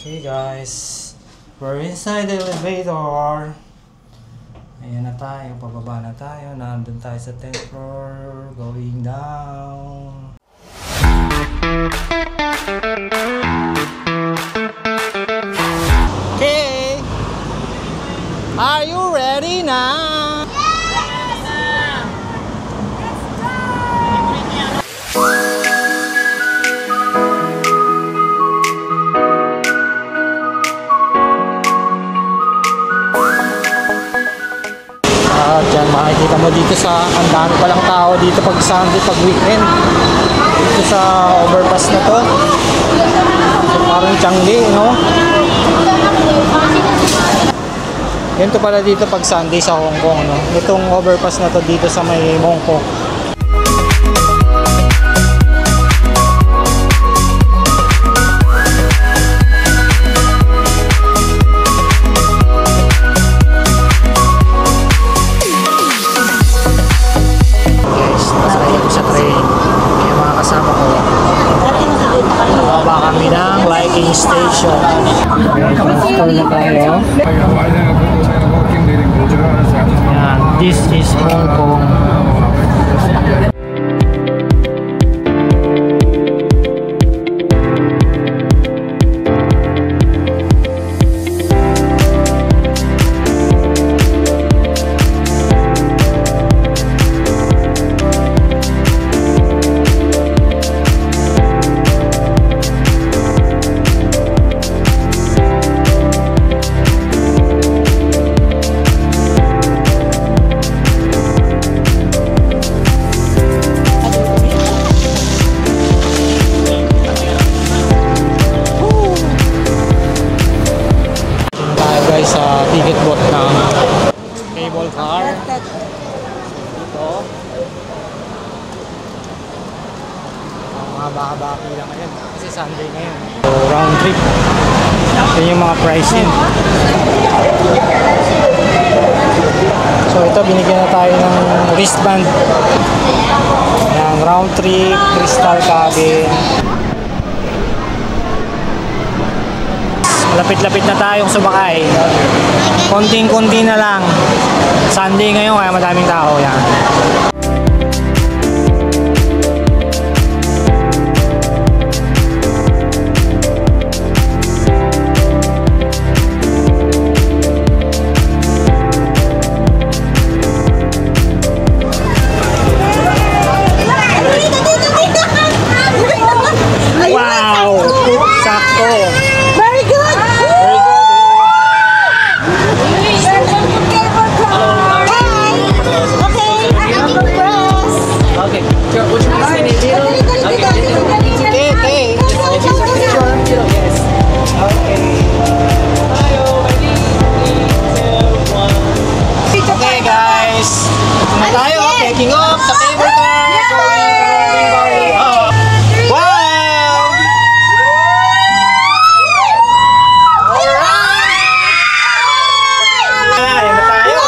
Okay guys, we're inside the elevator. Ayan na tayo, pababa na tayo. Nandun tayo sa 10th floor, going down. Okay, are you ready now? Diyan makikita mo dito sa ang dami palang tao dito pag Sunday, pag weekend dito sa overpass na to. So, parang Changi, no? Yun to pala dito pag Sunday sa Hong Kong, no? Itong overpass na to dito sa may Mong Kok. Station. Yeah, this is Hong Kong. Sa ticket booth ng cable car dito. Mahaba-haba pila ngayon kasi Sunday ngayon. So, round trip. Ito yung mga pricing. So ito, binigyan na tayo ng wristband. Yan, round trip, crystal cabin. Lapit-lapit na tayong sumakay. Konting-konti na lang. Sunday ngayon kaya madaming tao. Yan. Wow! Sakto! Taking off sa cable car. Wow! Alright! Ayan na tayo.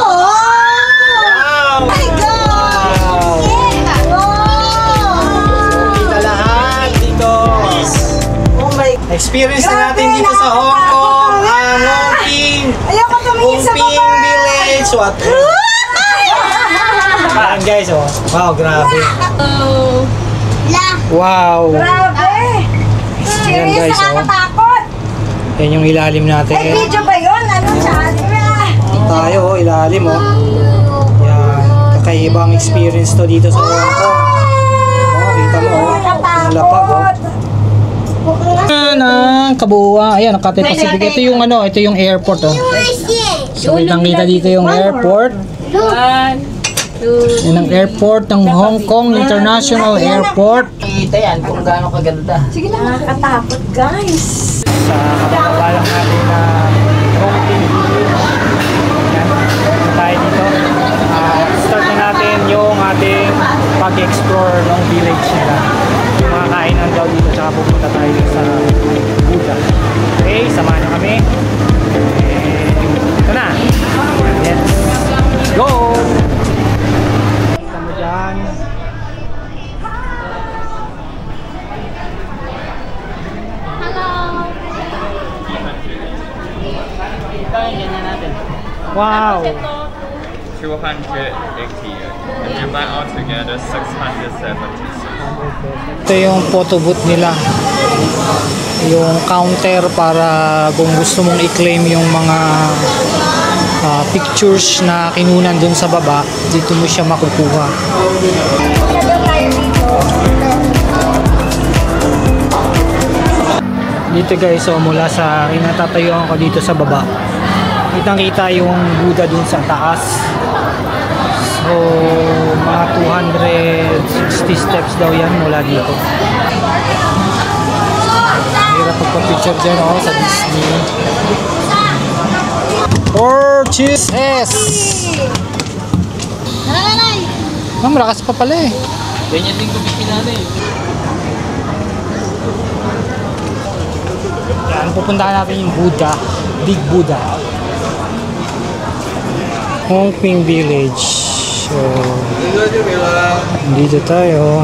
Wow! My God! Kita lahat dito. Oh my God! Experience na natin dito sa Hong Kong ang Hongping Village. What? Ayan guys, oh. Wow, grabe. Wow. Grabe. Ayan guys, Nakakatakot. Yan yung ilalim natin. May video ba yun? Ano siya? Tayo, oh, ilalim, oh. Yan. Kakaibang experience to dito sa Hong Kong. Oh, kita mo, oh. Ang lapag, oh. Ang kabuuan. Ayan, ang Cathay Pacific. Ito yung ano, ito yung airport, oh. So, kitang-kita dito yung airport. Yan ang airport ng Hong Kong International Airport. Kita yan kung gaano kaganda. Sige lang, nakakatakot guys. Sa kababa lang natin na Hongping Village. Yan, tayo dito. Start na natin yung ating pag-explore ng village nila. Yung mga kainan daw dito, tsaka pupunta tayo sa Buddha. Okay, samahan nyo kami. Ito na. Let's go! Dyan. Hello. ganyan natin. Wow! 280. If you buy all together, 676. Ito yung photo booth nila. Yung counter para kung gusto mong i-claim yung mga pictures na kinunan dun sa baba, dito mo siya makukuha. Dito guys, so mula sa inatatayuan ko dito sa baba, kitang-kita yung Buddha dun sa taas. So, mga 260 steps daw yan mula dito. Hirap magpa-picture dyan ako sa Disney. Purchase S! Malakas pa pala eh. Ganyan din kumikin natin eh. Yan, pupuntahan natin yung Buddha, Big Buddha. Hongping Village. So, dito tayo.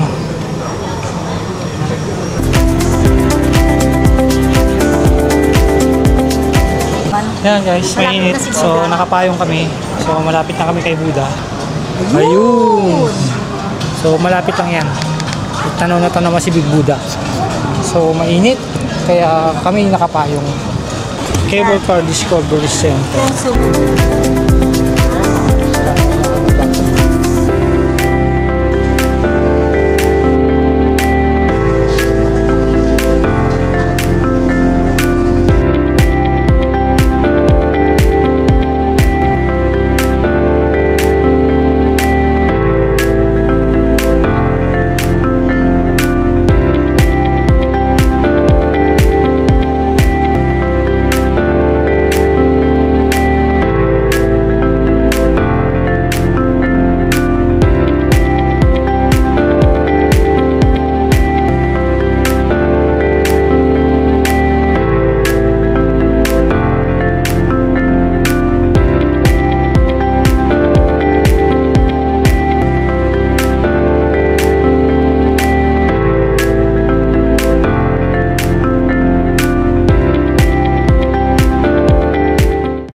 Yan guys, mainit. So, nakapayong kami. So, malapit na kami kay Buddha. Ayun! So, malapit lang yan. Tanaw na tanaw si Big Buddha. So, mainit. Kaya kami nakapayong. Cable Car Discovery Center.